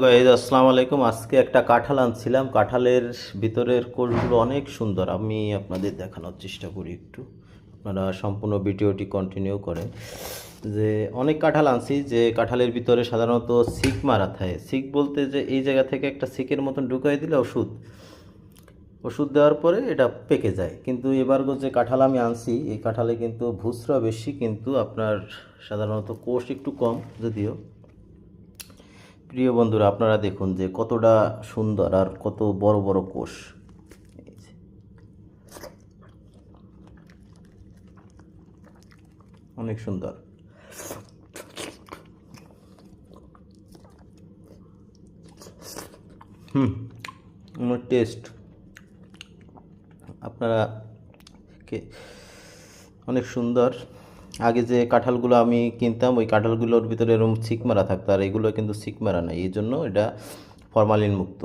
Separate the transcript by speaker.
Speaker 1: Guys আসসালামু আলাইকুম। আজকে একটা কাঁঠাল আনছিলাম। কাঁঠালের ভিতরের কোষগুলো অনেক সুন্দর। আমি আপনাদের দেখানোর চেষ্টা করি একটু, আপনারা সম্পূর্ণ ভিডিওটি কন্টিনিউ করেন। যে অনেক কাঁঠাল আনছি, যে কাঁঠালের ভিতরে সাধারণত সিক মারা থাকে। সিক বলতে যে এই জায়গা থেকে একটা সিকের মতন ঢুকাই দিলে ওষুধ ওষুধ দেওয়ার পরে এটা পেকে যায়। কিন্তু এবার যে কাঁঠাল আমি আনছি, এই কাঁঠালে কিন্তু ভুসরা বেশি, কিন্তু আপনার সাধারণত কোষ একটু কম যদিও। প্রিয় বন্ধুরা, আপনারা দেখুন যে কতটা সুন্দর আর কত বড় বড় কোষ। অনেক সুন্দর। আমার টেস্ট আপনারা কে অনেক সুন্দর। আগে যে কাঁঠালগুলো আমি কিনতাম, ওই কাঁঠালগুলোর ভিতরে এরকম ছিক মারা থাকতো, আর এগুলো কিন্তু ছিক মারা নাই, এই জন্য এটা ফরমালিন মুক্ত।